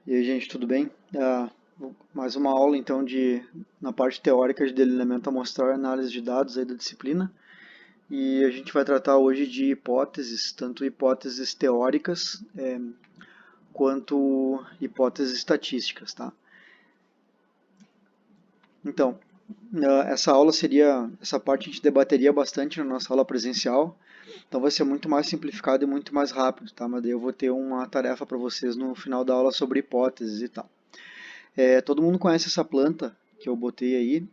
E aí, gente, tudo bem? Mais uma aula, então, na parte teórica de delineamento amostral e análise de dados aí da disciplina. E a gente vai tratar hoje de hipóteses, tanto hipóteses teóricas, quanto hipóteses estatísticas, tá? Então, essa parte a gente debateria bastante na nossa aula presencial, então vai ser muito mais simplificado e muito mais rápido, tá? Mas daí eu vou ter uma tarefa para vocês no final da aula sobre hipóteses e tal. Todo mundo conhece essa planta que eu botei aí.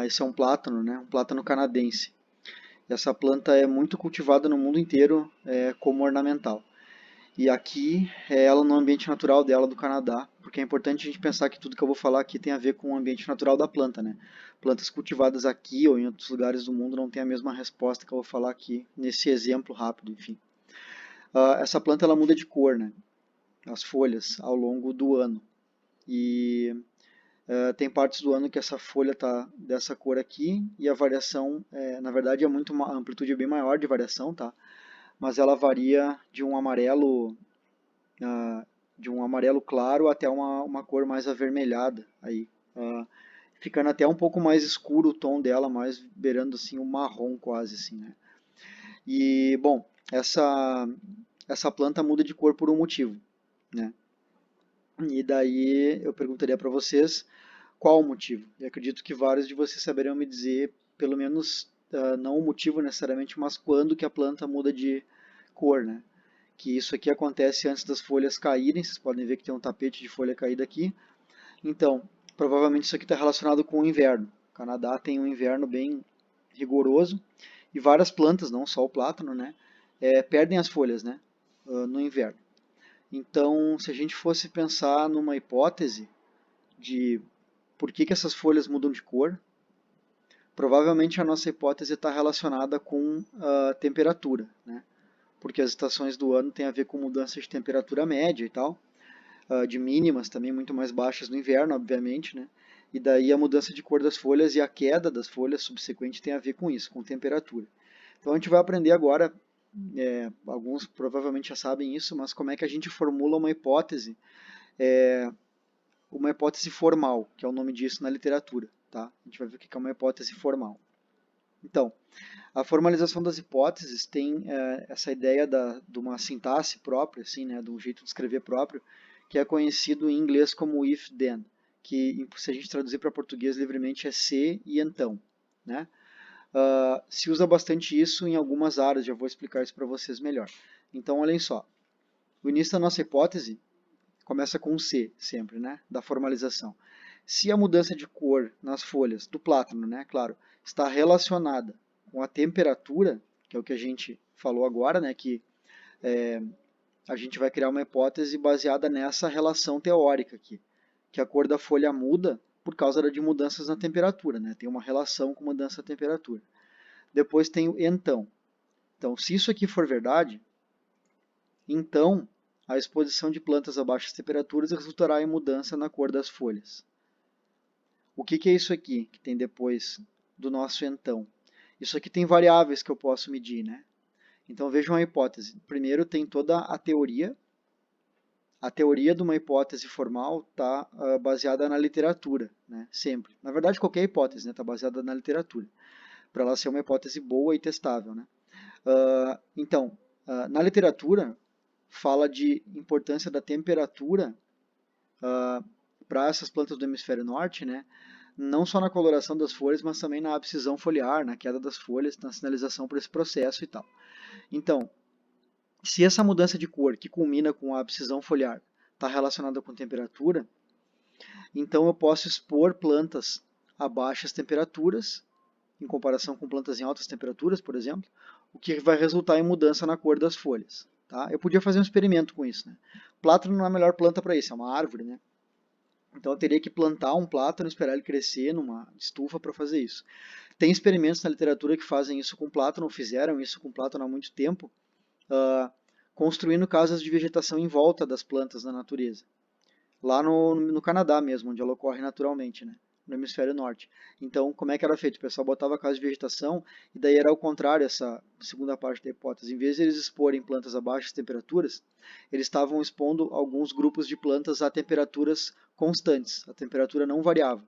Esse é um plátano, né? Um plátano canadense. Essa planta é muito cultivada no mundo inteiro como ornamental. E aqui é ela no ambiente natural dela do Canadá, porque é importante a gente pensar que tudo que eu vou falar aqui tem a ver com o ambiente natural da planta, né? Plantas cultivadas aqui ou em outros lugares do mundo não têm a mesma resposta que eu vou falar aqui nesse exemplo rápido, enfim. Essa planta ela muda de cor, né? As folhas ao longo do ano. E tem partes do ano que essa folha está dessa cor aqui e a variação, na verdade, a amplitude é bem maior de variação, tá? Mas ela varia uh, de um amarelo claro até uma cor mais avermelhada aí, ficando até um pouco mais escuro o tom dela, mais beirando assim o marrom quase assim, né? E bom, essa planta muda de cor por um motivo, né? E daí eu perguntaria para vocês qual o motivo. E acredito que vários de vocês saberiam me dizer, pelo menos, não o motivo necessariamente, mas quando que a planta muda de cor, né? Que isso aqui acontece antes das folhas caírem, vocês podem ver que tem um tapete de folha caída aqui. Então, provavelmente isso aqui está relacionado com o inverno. O Canadá tem um inverno bem rigoroso e várias plantas, não só o plátano, né? Perdem as folhas, né? No inverno. Então, se a gente fosse pensar numa hipótese de por que essas folhas mudam de cor, provavelmente a nossa hipótese está relacionada com a temperatura, né? Porque as estações do ano têm a ver com mudança de temperatura média e tal, de mínimas também muito mais baixas no inverno, obviamente, né? E daí a mudança de cor das folhas e a queda das folhas subsequente tem a ver com isso, com temperatura. Então a gente vai aprender agora, alguns provavelmente já sabem isso, mas como é que a gente formula uma hipótese formal, que é o nome disso na literatura, tá? A gente vai ver o que é uma hipótese formal. Então, a formalização das hipóteses tem essa ideia de uma sintaxe própria, assim, né, de um jeito de escrever próprio, que é conhecido em inglês como if-then, que se a gente traduzir para português livremente é se e então, né? Se usa bastante isso em algumas áreas, já vou explicar isso para vocês melhor. Então, olhem só, o início da nossa hipótese começa com um se sempre, né, da formalização. Se a mudança de cor nas folhas do plátano, né, claro, está relacionada com a temperatura, que é o que a gente falou agora, né, que a gente vai criar uma hipótese baseada nessa relação teórica aqui, que a cor da folha muda por causa de mudanças na temperatura, né, tem uma relação com mudança da temperatura. Depois tem o então. Então, se isso aqui for verdade, então a exposição de plantas a baixas temperaturas resultará em mudança na cor das folhas. O que é isso aqui que tem depois do nosso então? Isso aqui tem variáveis que eu posso medir, né? Então vejam a hipótese. Primeiro tem toda a teoria. A teoria de uma hipótese formal está baseada na literatura, né? Sempre. Na verdade, qualquer hipótese está baseada na literatura, para ela ser uma hipótese boa e testável, né? Então, na literatura, fala de importância da temperatura para essas plantas do hemisfério norte, né? Não só na coloração das folhas, mas também na abscisão foliar, na queda das folhas, na sinalização para esse processo e tal. Então, se essa mudança de cor, que culmina com a abscisão foliar, está relacionada com temperatura, então eu posso expor plantas a baixas temperaturas, em comparação com plantas em altas temperaturas, por exemplo, o que vai resultar em mudança na cor das folhas. Tá? Eu podia fazer um experimento com isso. Né? Plátano não é a melhor planta para isso, é uma árvore, né? Então eu teria que plantar um plátano, esperar ele crescer numa estufa para fazer isso. Tem experimentos na literatura que fazem isso com plátano, ou fizeram isso com plátano há muito tempo, construindo casas de vegetação em volta das plantas na natureza. Lá no Canadá mesmo, onde ela ocorre naturalmente. Né? no hemisfério norte. Então, como é que era feito? O pessoal botava a casa de vegetação e daí era ao contrário essa segunda parte da hipótese. Em vez de eles exporem plantas a baixas temperaturas, eles estavam expondo alguns grupos de plantas a temperaturas constantes. A temperatura não variava.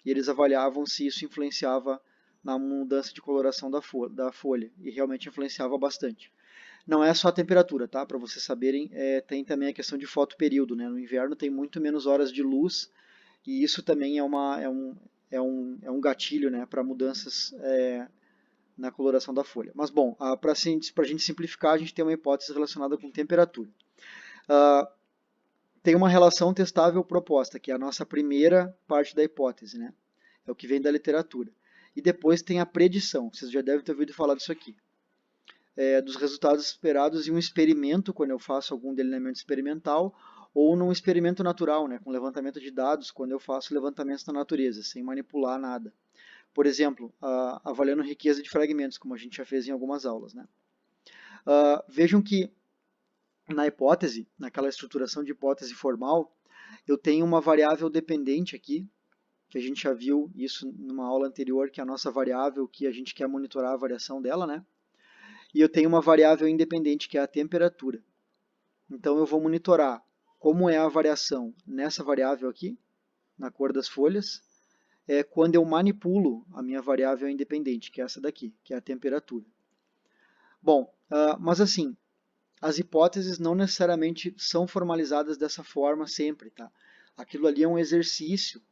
E eles avaliavam se isso influenciava na mudança de coloração da folha. E realmente influenciava bastante. Não é só a temperatura, tá? Para vocês saberem, tem também a questão de fotoperíodo, né? No inverno tem muito menos horas de luz e isso também é um gatilho, né, para mudanças na coloração da folha. Mas, bom, para a gente simplificar, a gente tem uma hipótese relacionada com temperatura. Tem uma relação testável proposta, que é a nossa primeira parte da hipótese, né? É o que vem da literatura. E depois tem a predição, vocês já devem ter ouvido falar disso aqui. Dos resultados esperados em um experimento, quando eu faço algum delineamento experimental, ou num experimento natural, né, com levantamento de dados, quando eu faço levantamentos na natureza, sem manipular nada. Por exemplo, avaliando riqueza de fragmentos, como a gente já fez em algumas aulas. Né? Vejam que na hipótese, naquela estruturação de hipótese formal, eu tenho uma variável dependente aqui, que a gente já viu isso numa aula anterior, que é a nossa variável que a gente quer monitorar a variação dela, né? E eu tenho uma variável independente, que é a temperatura. Então eu vou monitorar como é a variação nessa variável aqui, na cor das folhas, quando eu manipulo a minha variável independente, que é essa daqui, que é a temperatura. Bom, mas assim, as hipóteses não necessariamente são formalizadas dessa forma sempre, tá? Aquilo ali é um exercício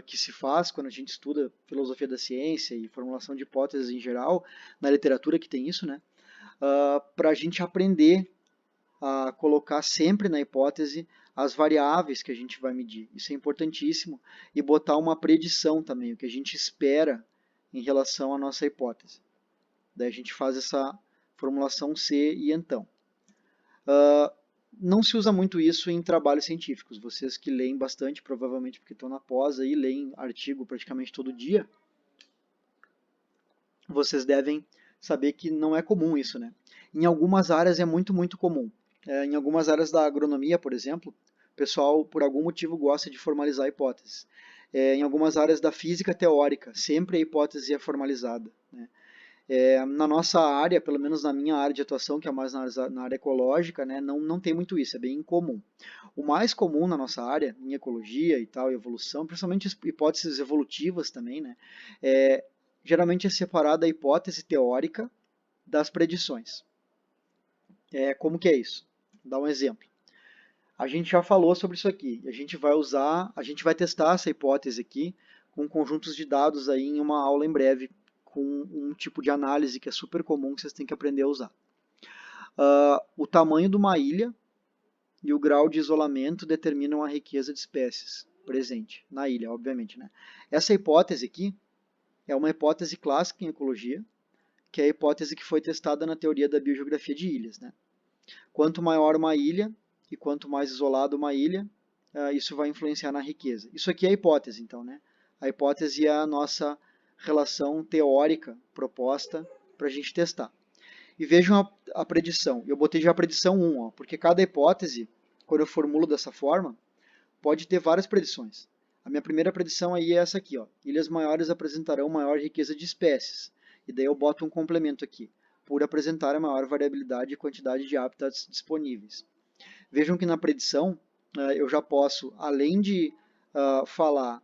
que se faz quando a gente estuda filosofia da ciência e formulação de hipóteses em geral, na literatura que tem isso, né? Para a gente aprender a colocar sempre na hipótese as variáveis que a gente vai medir. Isso é importantíssimo. E botar uma predição também, o que a gente espera em relação à nossa hipótese. Daí a gente faz essa formulação C e então. Não se usa muito isso em trabalhos científicos. Vocês que leem bastante, provavelmente porque estão na pós aí, leem artigo praticamente todo dia, vocês devem saber que não é comum isso, né? Em algumas áreas é muito, muito comum. Em algumas áreas da agronomia, por exemplo, o pessoal, por algum motivo, gosta de formalizar hipóteses. Em algumas áreas da física teórica, sempre a hipótese é formalizada. Né? Na nossa área, pelo menos na minha área de atuação, que é mais na área ecológica, né, não tem muito isso, é bem incomum. O mais comum na nossa área, em ecologia e tal, evolução, principalmente hipóteses evolutivas também, né, geralmente é separada a hipótese teórica das predições. Como que é isso? Vou dar um exemplo. A gente já falou sobre isso aqui. A gente vai testar essa hipótese aqui com conjuntos de dados aí em uma aula em breve, com um tipo de análise que é super comum que vocês têm que aprender a usar. O tamanho de uma ilha e o grau de isolamento determinam a riqueza de espécies presente na ilha, obviamente. Né? Essa hipótese aqui é uma hipótese clássica em ecologia, que é a hipótese que foi testada na teoria da biogeografia de ilhas. Né? Quanto maior uma ilha e quanto mais isolada uma ilha, isso vai influenciar na riqueza. Isso aqui é a hipótese, então. Né? A hipótese é a nossa relação teórica proposta para a gente testar. E vejam a predição. Eu botei já a predição 1, ó, porque cada hipótese, quando eu formulo dessa forma, pode ter várias predições. A minha primeira predição aí é essa aqui, ó. Ilhas maiores apresentarão maior riqueza de espécies. E daí eu boto um complemento aqui, por apresentar a maior variabilidade e quantidade de hábitats disponíveis. Vejam que na predição eu já posso, além de falar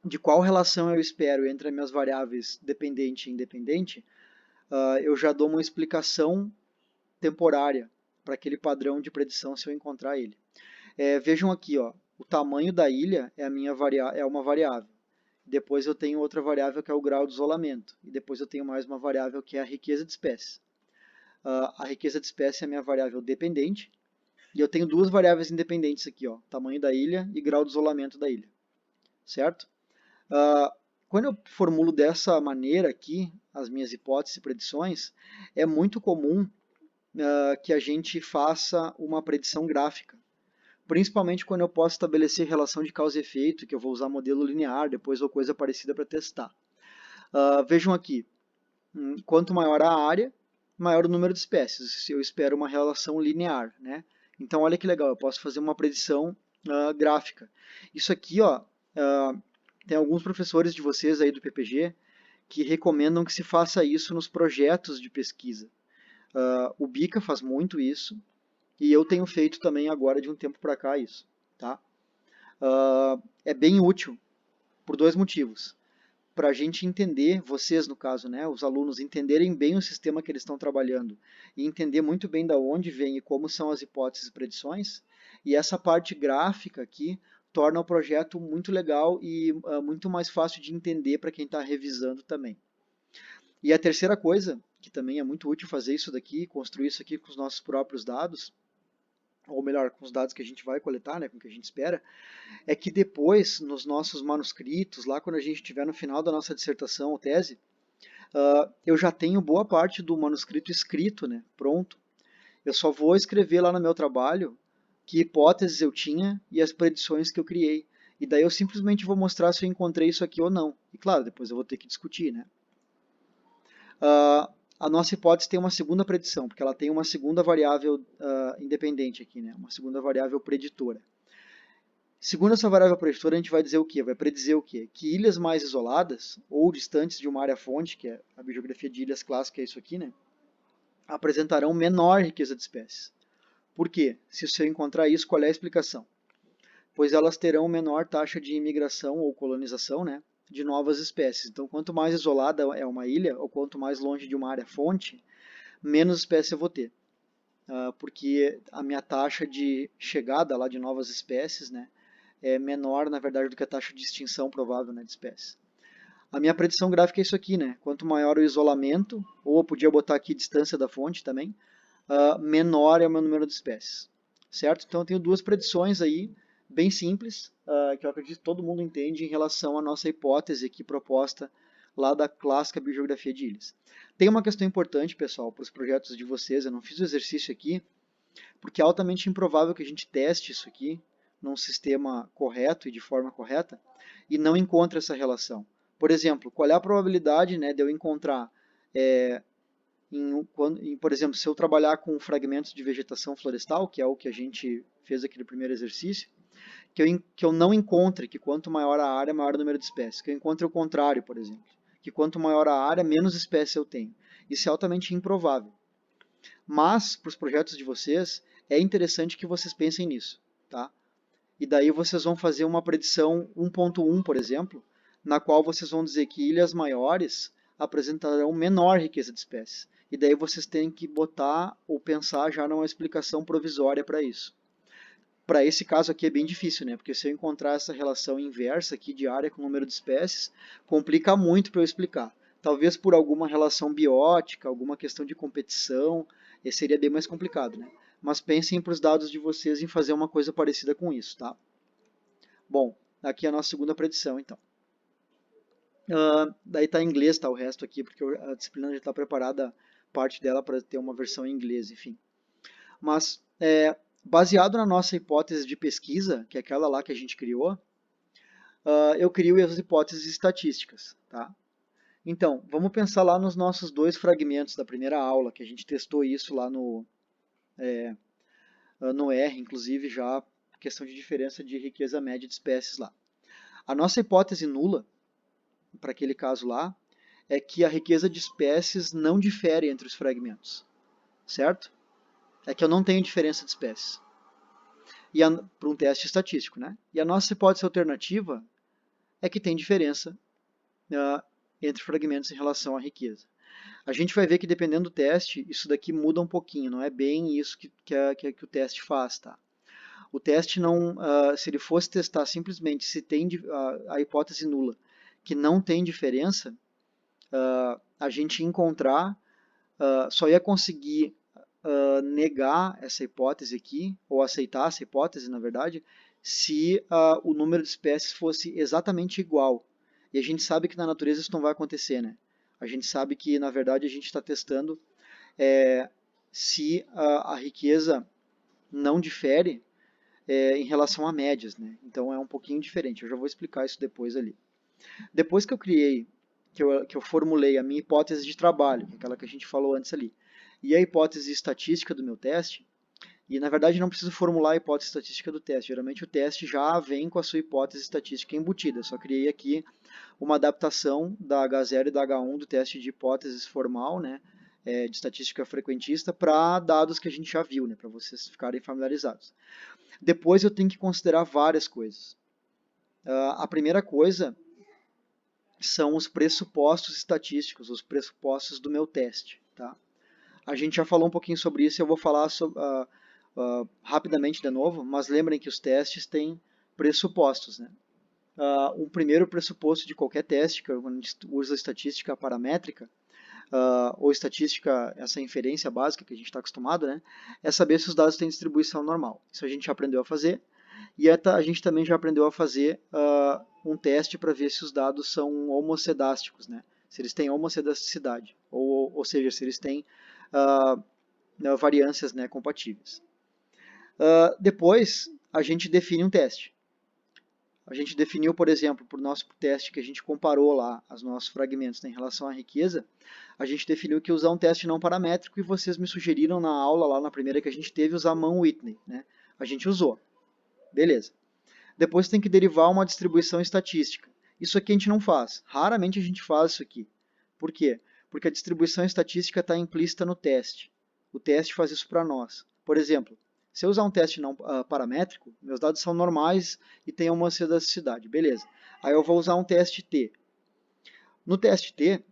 de qual relação eu espero entre as minhas variáveis dependente e independente, eu já dou uma explicação temporária para aquele padrão de predição se eu encontrar ele. Vejam aqui, ó, o tamanho da ilha é uma variável. Depois eu tenho outra variável que é o grau de isolamento. E depois eu tenho mais uma variável que é a riqueza de espécies. A riqueza de espécies é a minha variável dependente. E eu tenho duas variáveis independentes aqui, ó, tamanho da ilha e grau de isolamento da ilha. Certo? Quando eu formulo dessa maneira aqui as minhas hipóteses e predições, é muito comum que a gente faça uma predição gráfica. Principalmente quando eu posso estabelecer relação de causa e efeito, que eu vou usar modelo linear depois ou coisa parecida para testar. Vejam aqui, quanto maior a área, maior o número de espécies. Eu espero uma relação linear. Né? Então olha que legal, eu posso fazer uma predição gráfica. Isso aqui, ó, tem alguns professores de vocês aí do PPG que recomendam que se faça isso nos projetos de pesquisa. O Bica faz muito isso, e eu tenho feito também agora de um tempo para cá isso. Tá? É bem útil por dois motivos. Para a gente entender, vocês no caso, né, os alunos, entenderem bem o sistema que eles estão trabalhando e entender muito bem da onde vem e como são as hipóteses e predições. E essa parte gráfica aqui torna o projeto muito legal e muito mais fácil de entender para quem está revisando também. E a terceira coisa, que também é muito útil fazer isso daqui, construir isso aqui com os nossos próprios dados, ou melhor, com os dados que a gente vai coletar, né, com o que a gente espera, é que depois, nos nossos manuscritos, lá quando a gente estiver no final da nossa dissertação ou tese, eu já tenho boa parte do manuscrito escrito, né, pronto. Eu só vou escrever lá no meu trabalho que hipóteses eu tinha e as predições que eu criei. E daí eu simplesmente vou mostrar se eu encontrei isso aqui ou não. E claro, depois eu vou ter que discutir, né? A nossa hipótese tem uma segunda predição, porque ela tem uma segunda variável independente aqui, né? Uma segunda variável preditora. Segundo essa variável preditora, a gente vai dizer o quê? Vai predizer o quê? Que ilhas mais isoladas, ou distantes de uma área-fonte, que é a biogeografia de ilhas clássica, é isso aqui, né? Apresentarão menor riqueza de espécies. Por quê? Se você encontrar isso, qual é a explicação? Pois elas terão menor taxa de imigração ou colonização, né, de novas espécies. Então, quanto mais isolada é uma ilha, ou quanto mais longe de uma área-fonte, menos espécies eu vou ter. Porque a minha taxa de chegada lá de novas espécies, né, é menor, na verdade, do que a taxa de extinção provável, né, de espécies. A minha predição gráfica é isso aqui, né? Quanto maior o isolamento, ou eu podia botar aqui distância da fonte também, menor é o meu número de espécies. Certo? Então eu tenho duas predições aí, bem simples, que eu acredito que todo mundo entende em relação à nossa hipótese aqui proposta lá da clássica biogeografia de ilhas. Tem uma questão importante, pessoal, para os projetos de vocês, eu não fiz o exercício aqui, porque é altamente improvável que a gente teste isso aqui num sistema correto e de forma correta e não encontre essa relação. Por exemplo, qual é a probabilidade, né, de eu encontrar, por exemplo, se eu trabalhar com fragmentos de vegetação florestal, que é o que a gente fez aqui no primeiro exercício, que eu não encontre que quanto maior a área, maior o número de espécies. Que eu encontre o contrário, por exemplo, que quanto maior a área, menos espécies eu tenho. Isso é altamente improvável. Mas, para os projetos de vocês, é interessante que vocês pensem nisso, tá? E daí vocês vão fazer uma predição 1.1, por exemplo, na qual vocês vão dizer que ilhas maiores apresentarão menor riqueza de espécies. E daí vocês têm que botar ou pensar já numa explicação provisória para isso. Para esse caso aqui é bem difícil, né? Porque se eu encontrar essa relação inversa aqui de área com número de espécies, complica muito para eu explicar. Talvez por alguma relação biótica, alguma questão de competição, seria bem mais complicado, né? Mas pensem para os dados de vocês em fazer uma coisa parecida com isso, tá? Bom, aqui é a nossa segunda predição, então. Daí está em inglês, tá o resto aqui, porque a disciplina já está preparada, parte dela para ter uma versão em inglês, enfim. Mas, baseado na nossa hipótese de pesquisa, que é aquela lá que a gente criou, eu crio as hipóteses estatísticas, tá? Então, vamos pensar lá nos nossos dois fragmentos da primeira aula, que a gente testou isso lá no R, inclusive já questão de diferença de riqueza média de espécies lá. A nossa hipótese nula, para aquele caso lá, é que a riqueza de espécies não difere entre os fragmentos, certo? É que eu não tenho diferença de espécies. Para um teste estatístico, né? E a nossa hipótese alternativa é que tem diferença entre fragmentos em relação à riqueza. A gente vai ver que dependendo do teste, isso daqui muda um pouquinho, não é bem isso que o teste faz, tá? O teste não, se ele fosse testar simplesmente se tem a hipótese nula, que não tem diferença, a gente encontrar, só ia conseguir negar essa hipótese aqui, ou aceitar essa hipótese, na verdade, se o número de espécies fosse exatamente igual. E a gente sabe que na natureza isso não vai acontecer, né? A gente sabe que, na verdade, a gente está testando se a riqueza não difere em relação a médias, né? Então é um pouquinho diferente. Eu já vou explicar isso depois ali. Depois que eu criei, que eu formulei a minha hipótese de trabalho, que é aquela que a gente falou antes ali, e a hipótese estatística do meu teste, E, na verdade, não preciso formular a hipótese estatística do teste. Geralmente, o teste já vem com a sua hipótese estatística embutida. Só criei aqui uma adaptação da H0 e da H1 do teste de hipóteses formal, né, de estatística frequentista, para dados que a gente já viu, né, para vocês ficarem familiarizados. Depois, eu tenho que considerar várias coisas. A primeira coisa são os pressupostos estatísticos, os pressupostos do meu teste. Tá? A gente já falou um pouquinho sobre isso, eu vou falar rapidamente de novo, mas lembrem que os testes têm pressupostos. Né? Um primeiro pressuposto de qualquer teste, que quando a gente usa estatística paramétrica, ou estatística, essa inferência básica que a gente está acostumado, né, é saber se os dados têm distribuição normal. Isso a gente já aprendeu a fazer. E a gente também já aprendeu a fazer um teste para ver se os dados são homocedásticos, né? Se eles têm homocedasticidade, ou seja, se eles têm variâncias, né, compatíveis. Depois, a gente define um teste. A gente definiu, por exemplo, para o nosso teste que a gente comparou lá os nossos fragmentos, né, em relação à riqueza, a gente definiu que usar um teste não paramétrico e vocês me sugeriram na aula, lá na primeira que a gente teve, usar Mann-Whitney. Né? A gente usou. Beleza. Depois tem que derivar uma distribuição estatística. Isso aqui a gente não faz. Raramente a gente faz isso aqui. Por quê? Porque a distribuição estatística está implícita no teste. O teste faz isso para nós. Por exemplo, se eu usar um teste não paramétrico, meus dados são normais e têm uma homocedasticidade. Beleza. Aí eu vou usar um teste T. No teste T,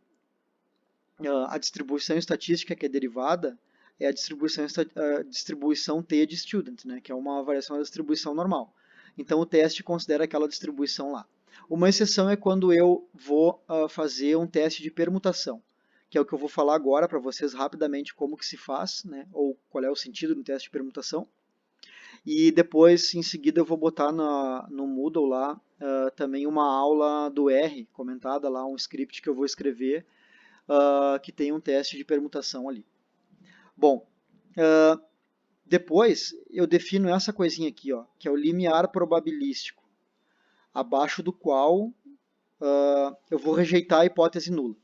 a distribuição estatística que é derivada é a distribuição T de student, né, que é uma variação da distribuição normal. Então o teste considera aquela distribuição lá. Uma exceção é quando eu vou fazer um teste de permutação, que é o que eu vou falar agora para vocês rapidamente como que se faz, né, ou qual é o sentido do teste de permutação. E depois, em seguida, eu vou botar no Moodle lá também uma aula do R, comentada lá, um script que eu vou escrever, que tem um teste de permutação ali. Bom, depois eu defino essa coisinha aqui, ó, que é o limiar probabilístico, abaixo do qual eu vou rejeitar a hipótese nula.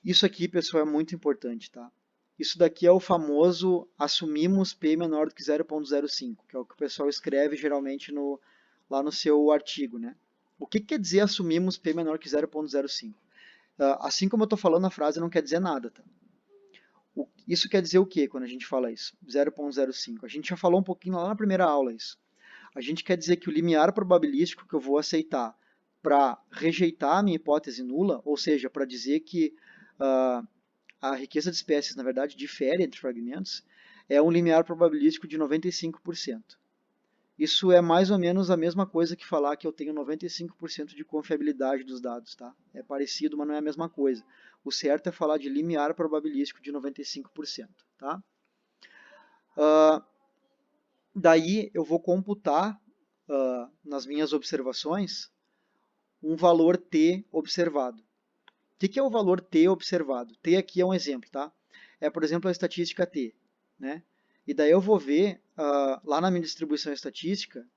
Isso aqui, pessoal, é muito importante, tá? Isso daqui é o famoso assumimos P menor do que 0,05, que é o que o pessoal escreve geralmente lá no seu artigo, né? O que quer dizer assumimos P menor que 0,05? Assim como eu estou falando a frase, não quer dizer nada, tá? Isso quer dizer o que quando a gente fala isso? 0,05. A gente já falou um pouquinho lá na primeira aula isso. A gente quer dizer que o limiar probabilístico que eu vou aceitar para rejeitar a minha hipótese nula, ou seja, para dizer que a riqueza de espécies, na verdade, difere entre fragmentos, é um limiar probabilístico de 95%. Isso é mais ou menos a mesma coisa que falar que eu tenho 95% de confiabilidade dos dados. Tá? É parecido, mas não é a mesma coisa. O certo é falar de limiar probabilístico de 95%. Tá? Daí eu vou computar nas minhas observações um valor t observado. O que é o valor t observado? T aqui é um exemplo, tá? É, por exemplo, a estatística t, né? E daí eu vou ver lá na minha distribuição estatística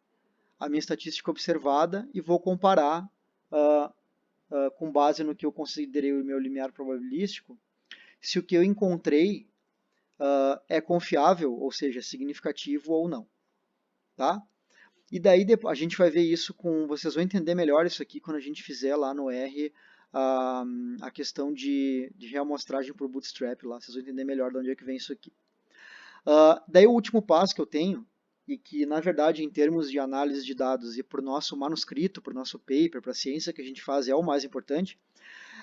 a minha estatística observada e vou comparar com base no que eu considerei o meu limiar probabilístico, se o que eu encontrei é confiável, ou seja, significativo ou não, tá? E daí a gente vai ver isso vocês vão entender melhor isso aqui quando a gente fizer lá no R a questão de reamostragem por bootstrap lá, vocês vão entender melhor de onde é que vem isso aqui. Daí o último passo que eu tenho, e que na verdade em termos de análise de dados e para o nosso manuscrito, para o nosso paper, para a ciência que a gente faz é o mais importante,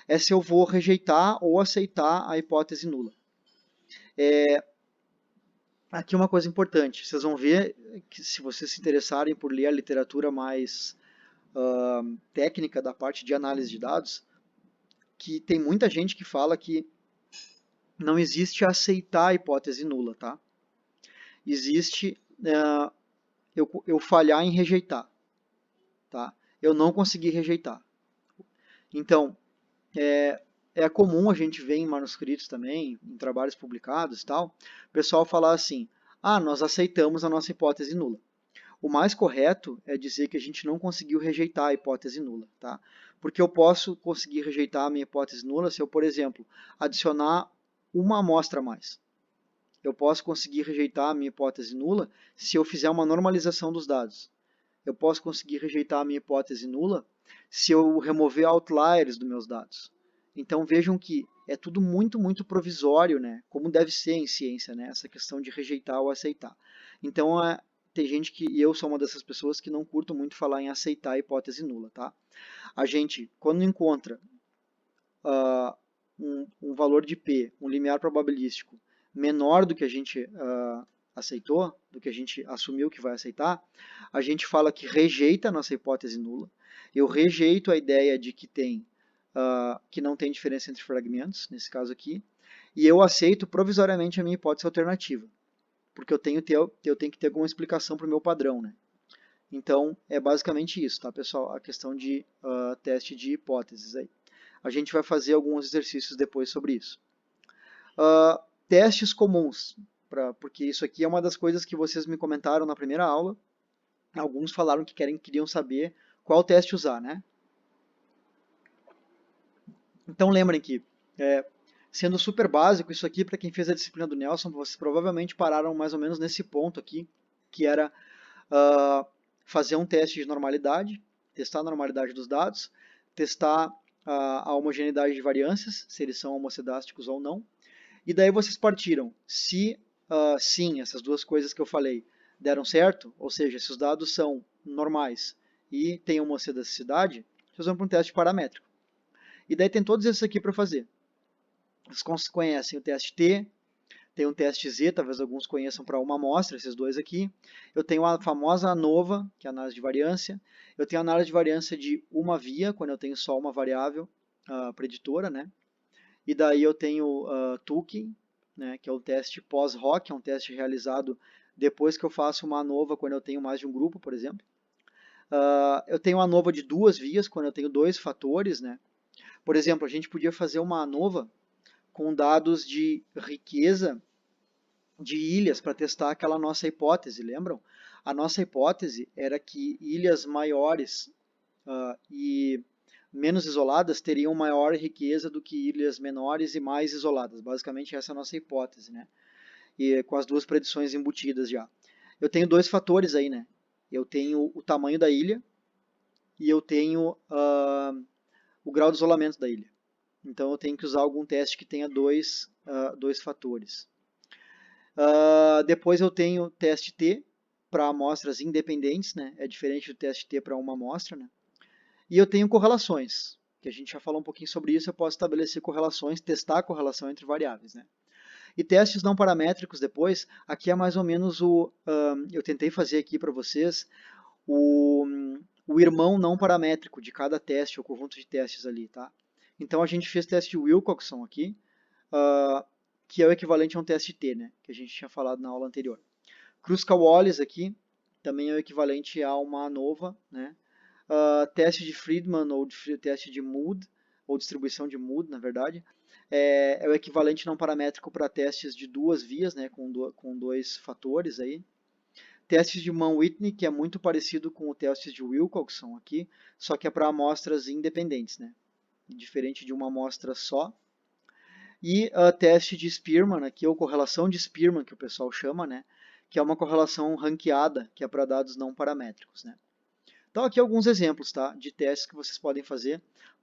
é se eu vou rejeitar ou aceitar a hipótese nula. Aqui uma coisa importante, vocês vão ver que se vocês se interessarem por ler a literatura mais técnica da parte de análise de dados, que tem muita gente que fala que não existe aceitar a hipótese nula, tá? Existe eu falhar em rejeitar, tá? Eu não consegui rejeitar. Então, é comum a gente ver em manuscritos também, em trabalhos publicados e tal, o pessoal falar assim, nós aceitamos a nossa hipótese nula. O mais correto é dizer que a gente não conseguiu rejeitar a hipótese nula, tá? Porque eu posso conseguir rejeitar a minha hipótese nula se eu, por exemplo, adicionar uma amostra a mais. Eu posso conseguir rejeitar a minha hipótese nula se eu fizer uma normalização dos dados. Eu posso conseguir rejeitar a minha hipótese nula se eu remover outliers dos meus dados. Então vejam que é tudo muito, muito provisório, né? Como deve ser em ciência, né? Essa questão de rejeitar ou aceitar. Então tem gente que, e eu sou uma dessas pessoas que não curto muito falar em aceitar a hipótese nula, tá? A gente, quando encontra um valor de P, um limiar probabilístico, menor do que a gente aceitou, do que a gente assumiu que vai aceitar, a gente fala que rejeita a nossa hipótese nula. Eu rejeito a ideia de que não tem diferença entre fragmentos, nesse caso aqui, e eu aceito provisoriamente a minha hipótese alternativa, porque eu tenho que ter alguma explicação para o meu padrão, né? Então, é basicamente isso, tá, pessoal? A questão de teste de hipóteses aí. A gente vai fazer alguns exercícios depois sobre isso. Testes comuns, porque isso aqui é uma das coisas que vocês me comentaram na primeira aula. Alguns falaram que queriam saber qual teste usar, né? Então lembrem que, sendo super básico, isso aqui para quem fez a disciplina do Nelson, vocês provavelmente pararam mais ou menos nesse ponto aqui, que era fazer um teste de normalidade, testar a normalidade dos dados, testar a homogeneidade de variâncias, se eles são homocedásticos ou não. E daí vocês partiram. Se sim, essas duas coisas que eu falei deram certo, ou seja, se os dados são normais e têm homocedaticidade, vocês vão para um teste paramétrico. E daí tem todos esses aqui para fazer. Vocês conhecem o teste T, tem um teste Z, talvez alguns conheçam para uma amostra, esses dois aqui. Eu tenho a famosa ANOVA, que é a análise de variância. Eu tenho a análise de variância de uma via, quando eu tenho só uma variável preditora, né? E daí eu tenho Tukey, né, que é o teste pós-hoc, é um teste realizado depois que eu faço uma ANOVA, quando eu tenho mais de um grupo, por exemplo. Eu tenho a ANOVA de duas vias, quando eu tenho dois fatores, né? Por exemplo, a gente podia fazer uma ANOVA com dados de riqueza de ilhas para testar aquela nossa hipótese, lembram? A nossa hipótese era que ilhas maiores e menos isoladas teriam maior riqueza do que ilhas menores e mais isoladas. Basicamente essa é a nossa hipótese, né? E com as duas predições embutidas já. Eu tenho dois fatores aí, né? Eu tenho o tamanho da ilha e eu tenho o grau de isolamento da ilha. Então eu tenho que usar algum teste que tenha dois fatores. Depois eu tenho o teste T para amostras independentes, né? É diferente do teste T para uma amostra, né? E eu tenho correlações, que a gente já falou um pouquinho sobre isso. Eu posso estabelecer correlações, testar a correlação entre variáveis, né? E testes não paramétricos depois, aqui é mais ou menos eu tentei fazer aqui para vocês o irmão não paramétrico de cada teste, o conjunto de testes ali, tá? Então a gente fez teste de Wilcoxon aqui, que é o equivalente a um teste T, né? Que a gente tinha falado na aula anterior. Kruskal-Wallis aqui, também é o equivalente a uma ANOVA, né? Teste de Friedman ou teste de Mood, ou distribuição de Mood, na verdade, é o equivalente não paramétrico para testes de duas vias, né, com dois fatores aí. Testes de Mann-Whitney, que é muito parecido com o teste de Wilcoxon aqui, só que é para amostras independentes, né, diferente de uma amostra só. E teste de Spearman, aqui, ou correlação de Spearman, que o pessoal chama, né, que é uma correlação ranqueada, que é para dados não paramétricos, né. Então aqui alguns exemplos, tá, de testes que vocês podem fazer.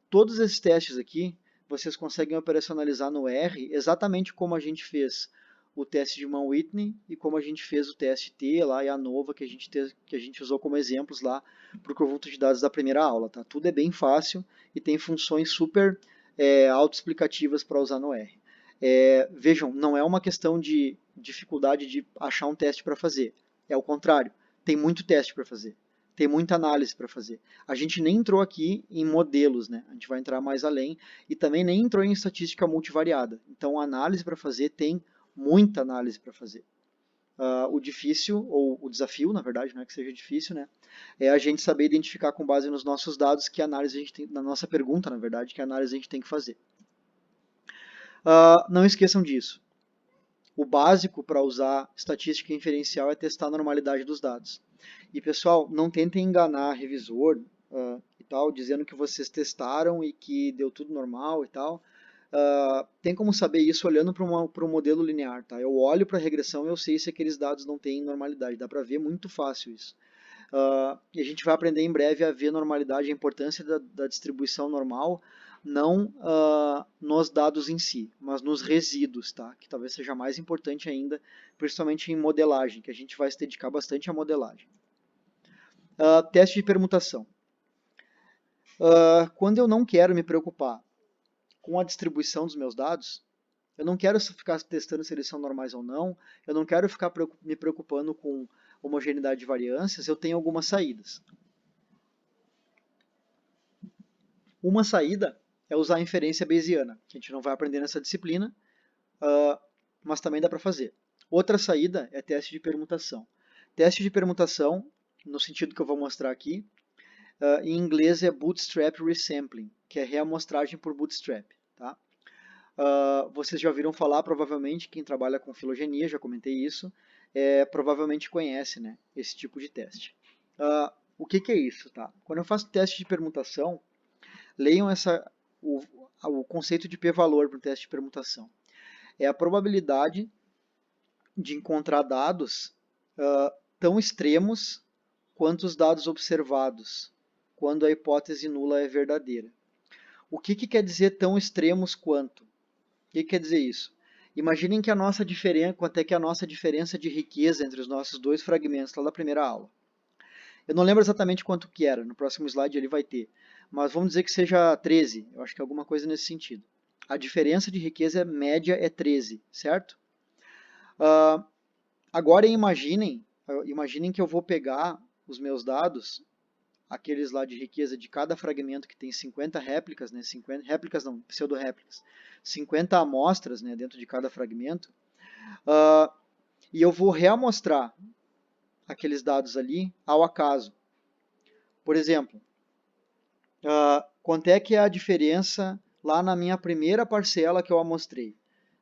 Todos esses testes aqui, vocês conseguem operacionalizar no R exatamente como a gente fez o teste de Mann-Whitney e como a gente fez o teste T lá e a ANOVA que a gente usou como exemplos lá para o conjunto de dados da primeira aula. Tá? Tudo é bem fácil e tem funções super autoexplicativas para usar no R. Vejam, não é uma questão de dificuldade de achar um teste para fazer. É o contrário, tem muito teste para fazer. Tem muita análise para fazer. A gente nem entrou aqui em modelos, né? A gente vai entrar mais além e também nem entrou em estatística multivariada. Então, a análise para fazer tem muita análise para fazer. O difícil, ou o desafio, na verdade, não é que seja difícil, né? É a gente saber identificar com base nos nossos dados que análise a gente tem, na nossa pergunta, na verdade, que análise a gente tem que fazer. Não esqueçam disso. O básico para usar estatística inferencial é testar a normalidade dos dados. E pessoal, não tentem enganar revisor e tal, dizendo que vocês testaram e que deu tudo normal e tal. tem como saber isso olhando para um modelo linear, tá? Eu olho para a regressão e eu sei se aqueles dados não têm normalidade. Dá para ver muito fácil isso. E a gente vai aprender em breve a ver normalidade, a importância da distribuição normal, não nos dados em si, mas nos resíduos, tá? Que talvez seja mais importante ainda, principalmente em modelagem, que a gente vai se dedicar bastante à modelagem. Teste de permutação. Quando eu não quero me preocupar com a distribuição dos meus dados, eu não quero ficar testando se eles são normais ou não, eu não quero ficar me preocupando com homogeneidade de variâncias, eu tenho algumas saídas. Uma saída é usar a inferência bayesiana, que a gente não vai aprender nessa disciplina, mas também dá para fazer. Outra saída é teste de permutação. Teste de permutação, no sentido que eu vou mostrar aqui, em inglês é Bootstrap Resampling, que é reamostragem por Bootstrap. Tá? Vocês já ouviram falar, provavelmente, quem trabalha com filogenia, já comentei isso, provavelmente conhece, né, esse tipo de teste. O que é isso? Tá? Quando eu faço teste de permutação, leiam o conceito de p-valor para o teste de permutação. É a probabilidade de encontrar dados tão extremos quanto os dados observados, quando a hipótese nula é verdadeira. O que quer dizer tão extremos quanto? O que quer dizer isso? Imaginem que quanto é que é a nossa diferença de riqueza entre os nossos dois fragmentos lá da primeira aula. Eu não lembro exatamente quanto que era, no próximo slide ele vai ter, mas vamos dizer que seja 13, eu acho que é alguma coisa nesse sentido. A diferença de riqueza média é 13, certo? Agora imaginem que eu vou pegar os meus dados, aqueles lá de riqueza de cada fragmento que tem 50 réplicas, né, 50 réplicas não, pseudo-réplicas, 50 amostras, né, dentro de cada fragmento, e eu vou reamostrar aqueles dados ali ao acaso. Por exemplo, quanto é que é a diferença lá na minha primeira parcela que eu amostrei?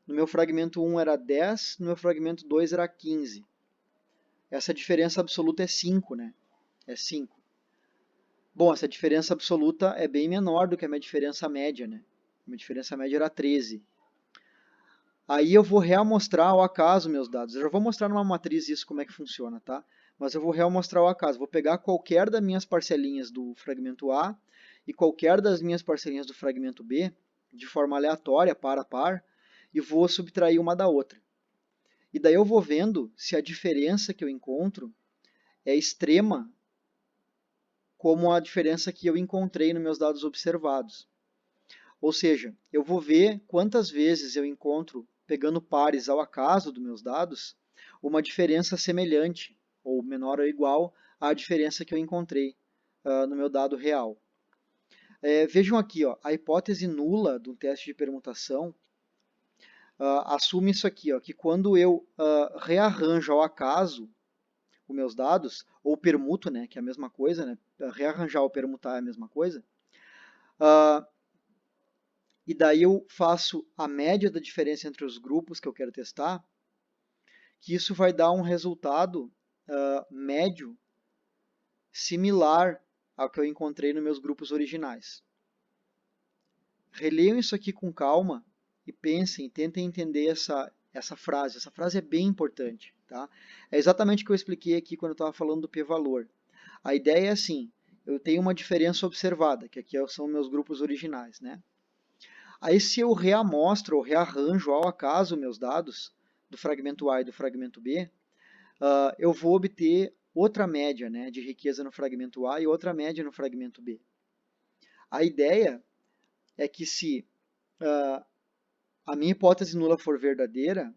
No meu fragmento 1 era 10, no meu fragmento 2 era 15. Essa diferença absoluta é 5, né? É 5. Bom, essa diferença absoluta é bem menor do que a minha diferença média, né? A minha diferença média era 13. Aí eu vou reamostrar ao acaso meus dados. Eu já vou mostrar numa matriz isso como é que funciona, tá? Mas eu vou reamostrar ao acaso. Vou pegar qualquer das minhas parcelinhas do fragmento A e qualquer das minhas parcelinhas do fragmento B, de forma aleatória, par a par, e vou subtrair uma da outra. E daí eu vou vendo se a diferença que eu encontro é extrema como a diferença que eu encontrei nos meus dados observados. Ou seja, eu vou ver quantas vezes eu encontro, pegando pares ao acaso dos meus dados, uma diferença semelhante, ou menor ou igual, à diferença que eu encontrei no meu dado real. Vejam aqui, ó, a hipótese nula do teste de permutação assume isso aqui, ó, que quando eu rearranjo ao acaso os meus dados, ou permuto, né, que é a mesma coisa, né, rearranjar ou permutar é a mesma coisa, e daí eu faço a média da diferença entre os grupos que eu quero testar, que isso vai dar um resultado médio similar ao que eu encontrei nos meus grupos originais. Releiam isso aqui com calma e pensem, tentem entender essa frase. Essa frase é bem importante. Tá? É exatamente o que eu expliquei aqui quando eu estava falando do p-valor. A ideia é assim, eu tenho uma diferença observada, que aqui são meus grupos originais. Né? Aí se eu reamostro ou rearranjo ao acaso meus dados, do fragmento A e do fragmento B, eu vou obter outra média, né, de riqueza no fragmento A e outra média no fragmento B. A ideia é que se a minha hipótese nula for verdadeira,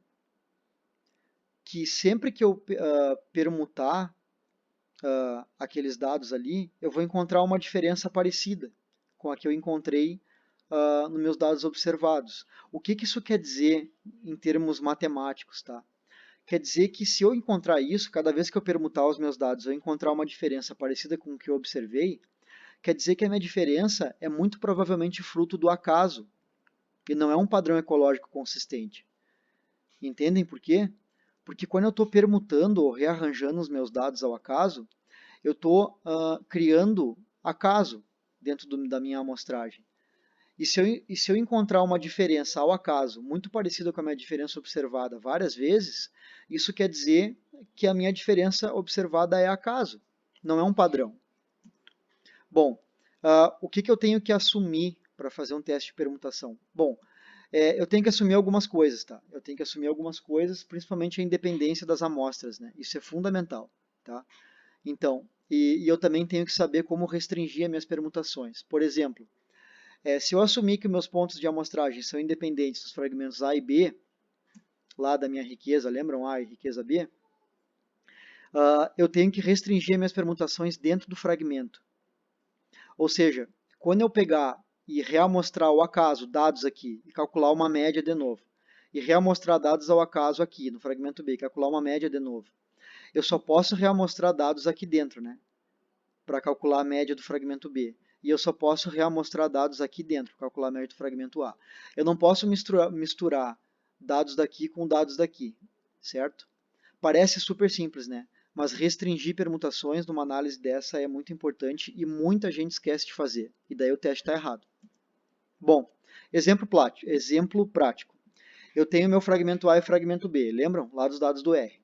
que sempre que eu permutar aqueles dados ali, eu vou encontrar uma diferença parecida com a que eu encontrei nos meus dados observados. O que isso quer dizer em termos matemáticos? Tá? Quer dizer que se eu encontrar isso, cada vez que eu permutar os meus dados, eu encontrar uma diferença parecida com o que eu observei, quer dizer que a minha diferença é muito provavelmente fruto do acaso, e não é um padrão ecológico consistente. Entendem por quê? Porque quando eu estou permutando ou rearranjando os meus dados ao acaso, eu estou criando acaso dentro da minha amostragem. E se eu encontrar uma diferença ao acaso muito parecida com a minha diferença observada várias vezes, isso quer dizer que a minha diferença observada é acaso, não é um padrão. Bom, o que eu tenho que assumir para fazer um teste de permutação? Bom, eu tenho que assumir algumas coisas, tá? Eu tenho que assumir algumas coisas, principalmente a independência das amostras, né? Isso é fundamental, tá? Então, e eu também tenho que saber como restringir as minhas permutações. Por exemplo, se eu assumir que meus pontos de amostragem são independentes dos fragmentos A e B, lá da minha riqueza, lembram A e riqueza B? Eu tenho que restringir minhas permutações dentro do fragmento. Ou seja, quando eu pegar e reamostrar ao acaso dados aqui e calcular uma média de novo, e reamostrar dados ao acaso aqui no fragmento B, calcular uma média de novo, eu só posso reamostrar dados aqui dentro, né? Para calcular a média do fragmento B. E eu só posso reamostrar dados aqui dentro, calcular a média do fragmento A. Eu não posso misturar dados daqui com dados daqui, certo? Parece super simples, né? Mas restringir permutações numa análise dessa é muito importante e muita gente esquece de fazer. E daí o teste está errado. Bom, exemplo prático. Eu tenho meu fragmento A e fragmento B, lembram? Lá dos dados do R.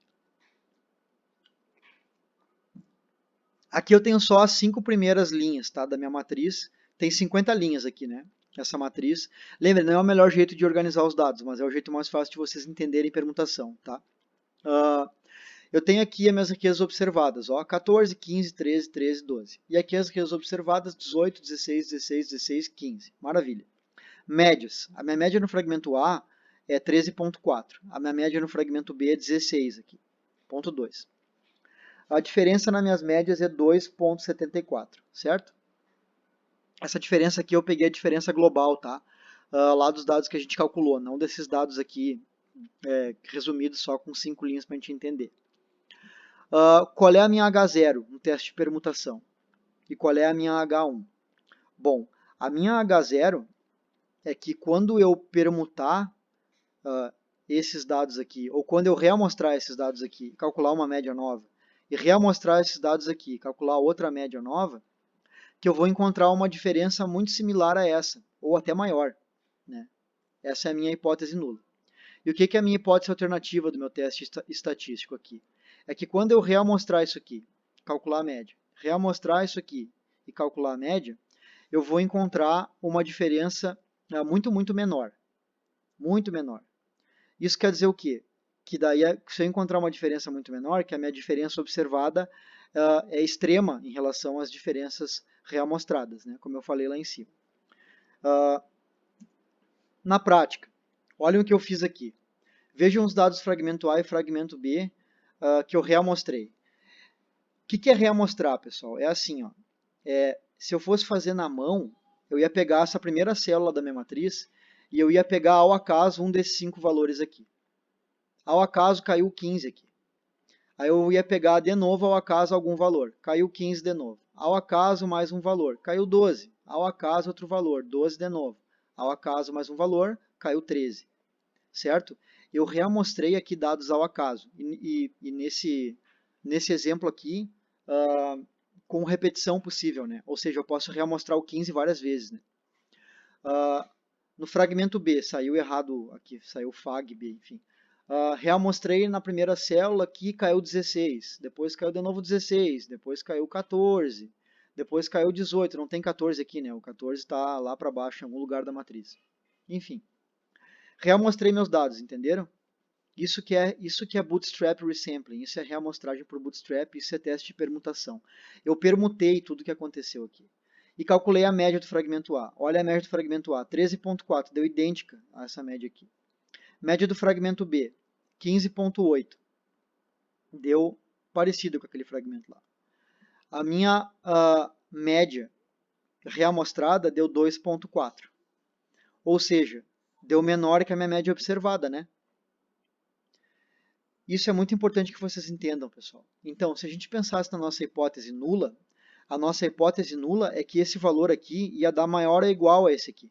Aqui eu tenho só as 5 primeiras linhas, tá, da minha matriz. Tem 50 linhas aqui, né? Essa matriz. Lembra, não é o melhor jeito de organizar os dados, mas é o jeito mais fácil de vocês entenderem permutação, tá? Eu tenho aqui as minhas riquezas observadas, ó, 14, 15, 13, 13, 12. E aqui as riquezas observadas, 18, 16, 16, 16, 15. Maravilha. Médias. A minha média no fragmento A é 13,4. A minha média no fragmento B é 16 aqui, ponto 2. A diferença nas minhas médias é 2,74, certo? Essa diferença aqui eu peguei a diferença global, tá? Lá dos dados que a gente calculou, não desses dados aqui resumidos só com 5 linhas para a gente entender. Qual é a minha H0 no teste de permutação? E qual é a minha H1? Bom, a minha H0 é que quando eu permutar esses dados aqui, ou quando eu reamostrar esses dados aqui, calcular uma média nova, e reamostrar esses dados aqui, calcular outra média nova, que eu vou encontrar uma diferença muito similar a essa, ou até maior, né? Essa é a minha hipótese nula. E o que é a minha hipótese alternativa do meu teste estatístico aqui? É que quando eu reamostrar isso aqui, calcular a média, reamostrar isso aqui e calcular a média, eu vou encontrar uma diferença muito menor. Muito menor. Isso quer dizer o quê? Que daí, se eu encontrar uma diferença muito menor, que a minha diferença observada é extrema em relação às diferenças reamostradas, né? Como eu falei lá em cima. Na prática, olhem o que eu fiz aqui. Vejam os dados fragmento A e fragmento B que eu reamostrei. O que é reamostrar, pessoal? É assim, ó. Se eu fosse fazer na mão, eu ia pegar essa primeira célula da minha matriz e eu ia pegar ao acaso um desses 5 valores aqui. Ao acaso caiu 15 aqui. Aí eu ia pegar de novo ao acaso algum valor. Caiu 15 de novo. Ao acaso mais um valor. Caiu 12. Ao acaso outro valor. 12 de novo. Ao acaso mais um valor. Caiu 13. Certo? Eu reamostrei aqui dados ao acaso. E nesse exemplo aqui, com repetição possível, né? Ou seja, eu posso reamostrar o 15 várias vezes, né? No fragmento B, saiu errado aqui, saiu FAG-B, enfim. Reamostrei na primeira célula aqui, caiu 16, depois caiu de novo 16, depois caiu 14, depois caiu 18, não tem 14 aqui, né? O 14 está lá para baixo, em algum lugar da matriz. Enfim, reamostrei meus dados, entenderam? Isso que é Bootstrap Resampling, isso é reamostragem por Bootstrap, isso é teste de permutação. Eu permutei tudo o que aconteceu aqui. E calculei a média do fragmento A. Olha a média do fragmento A, 13,4, deu idêntica a essa média aqui. Média do fragmento B, 15,8. Deu parecido com aquele fragmento lá. A minha média reamostrada deu 2,4. Ou seja, deu menor que a minha média observada, né? Isso é muito importante que vocês entendam, pessoal. Então, se a gente pensasse na nossa hipótese nula, a nossa hipótese nula é que esse valor aqui ia dar maior ou igual a esse aqui.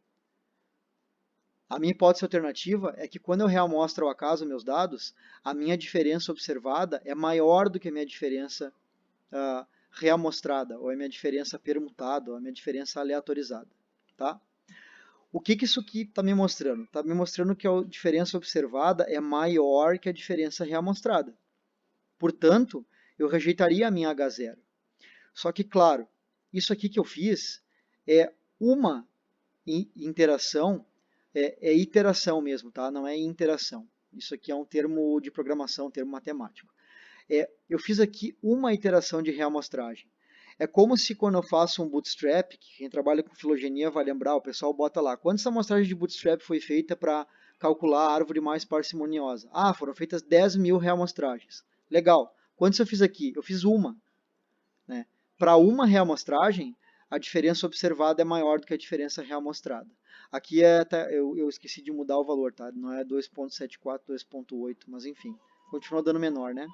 A minha hipótese alternativa é que quando eu reamostro ao acaso meus dados, a minha diferença observada é maior do que a minha diferença reamostrada, ou a minha diferença permutada, ou a minha diferença aleatorizada. Tá? O que isso aqui está me mostrando? Está me mostrando que a diferença observada é maior que a diferença reamostrada. Portanto, eu rejeitaria a minha H0. Só que, claro, isso aqui que eu fiz é uma interação, é iteração mesmo, tá? Não é interação. Isso aqui é um termo de programação, um termo matemático. Eu fiz aqui uma iteração de reamostragem. É como se quando eu faço um bootstrap, que quem trabalha com filogenia vai lembrar, o pessoal bota lá, quantas amostragens de bootstrap foi feita para calcular a árvore mais parcimoniosa? Ah, foram feitas 10.000 reamostragens. Legal. Quantas eu fiz aqui? Eu fiz uma. Né? Para uma reamostragem, a diferença observada é maior do que a diferença reamostrada. Aqui eu esqueci de mudar o valor, tá? Não é 2.74, 2.8, mas enfim, continua dando menor, né?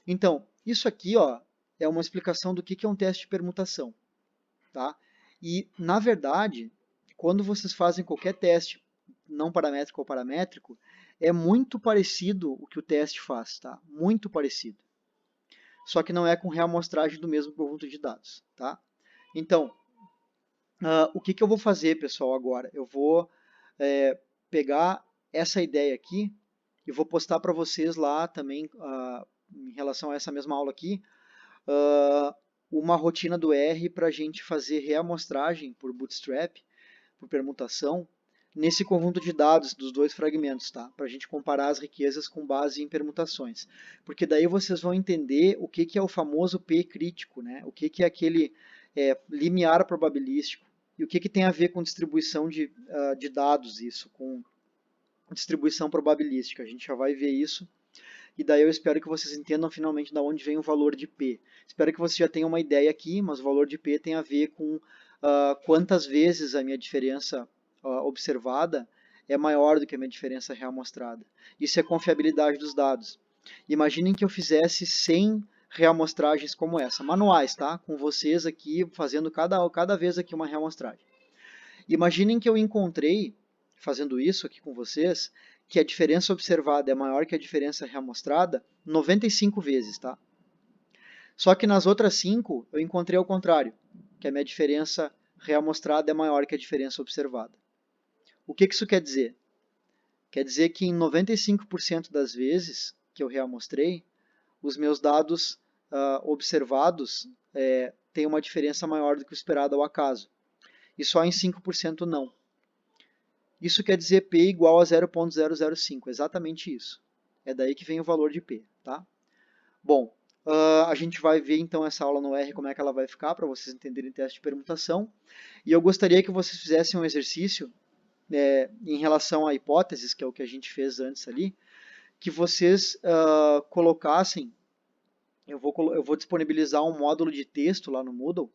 Então, isso aqui, ó, é uma explicação do que é um teste de permutação, tá? E, na verdade, quando vocês fazem qualquer teste, não paramétrico ou paramétrico, é muito parecido o que o teste faz, tá? Muito parecido. Só que não é com reamostragem do mesmo conjunto de dados, tá? Então, o que eu vou fazer, pessoal, agora? Eu vou pegar essa ideia aqui e vou postar para vocês lá também, em relação a essa mesma aula aqui, uma rotina do R para a gente fazer reamostragem por bootstrap, por permutação, nesse conjunto de dados dos dois fragmentos, tá? Para a gente comparar as riquezas com base em permutações. Porque daí vocês vão entender o que é o famoso P crítico, né? O que é aquele limiar probabilístico, e o que tem a ver com distribuição de dados, isso, com distribuição probabilística. A gente já vai ver isso. E daí eu espero que vocês entendam finalmente de onde vem o valor de P. Espero que vocês já tenham uma ideia aqui, mas o valor de P tem a ver com quantas vezes a minha diferença observada é maior do que a minha diferença reamostrada. Isso é confiabilidade dos dados. Imaginem que eu fizesse 100 reamostragens como essa, manuais, tá? Com vocês aqui fazendo cada vez aqui uma reamostragem. Imaginem que eu encontrei, fazendo isso aqui com vocês, que a diferença observada é maior que a diferença reamostrada 95 vezes, tá? Só que nas outras 5 eu encontrei ao contrário, que a minha diferença reamostrada é maior que a diferença observada. O que isso quer dizer? Quer dizer que em 95% das vezes que eu reamostrei, os meus dados observados têm uma diferença maior do que o esperado ao acaso. E só em 5% não. Isso quer dizer P igual a 0.005, exatamente isso. É daí que vem o valor de P, tá? Bom, a gente vai ver então essa aula no R, como é que ela vai ficar, para vocês entenderem teste de permutação. E eu gostaria que vocês fizessem um exercício em relação a hipóteses, que é o que a gente fez antes ali, que vocês colocassem, eu vou disponibilizar um módulo de texto lá no Moodle,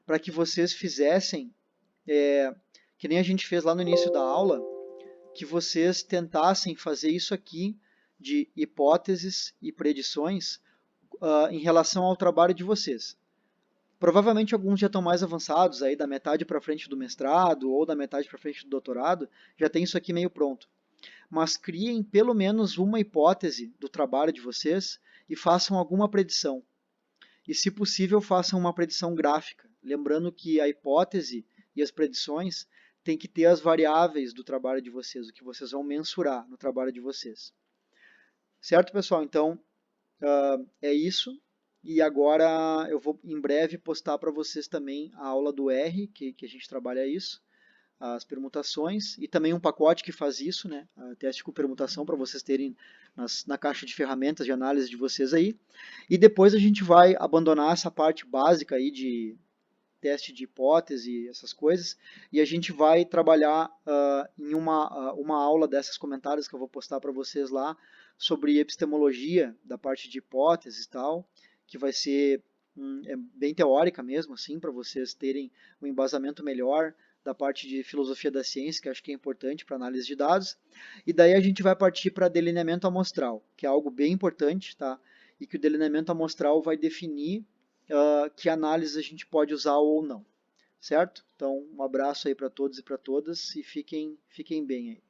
para que vocês fizessem, que nem a gente fez lá no início da aula, que vocês tentassem fazer isso aqui de hipóteses e predições em relação ao trabalho de vocês. Provavelmente alguns já estão mais avançados, aí da metade para frente do mestrado ou da metade para frente do doutorado, já tem isso aqui meio pronto. Mas criem pelo menos uma hipótese do trabalho de vocês e façam alguma predição. E, se possível, façam uma predição gráfica. Lembrando que a hipótese e as predições têm que ter as variáveis do trabalho de vocês, o que vocês vão mensurar no trabalho de vocês. Certo, pessoal? Então, é isso. E agora eu vou em breve postar para vocês também a aula do R, que a gente trabalha isso, as permutações, e também um pacote que faz isso, né? Teste com permutação, para vocês terem na caixa de ferramentas de análise de vocês aí. E depois a gente vai abandonar essa parte básica aí de teste de hipótese, essas coisas, e a gente vai trabalhar em uma aula dessas comentários que eu vou postar para vocês lá, sobre epistemologia da parte de hipóteses e tal, que vai ser bem teórica mesmo, assim, para vocês terem um embasamento melhor da parte de filosofia da ciência, que acho que é importante para análise de dados, e daí a gente vai partir para delineamento amostral, que é algo bem importante, tá? E que o delineamento amostral vai definir que análise a gente pode usar ou não, certo? Então, um abraço aí para todos e para todas e fiquem bem aí.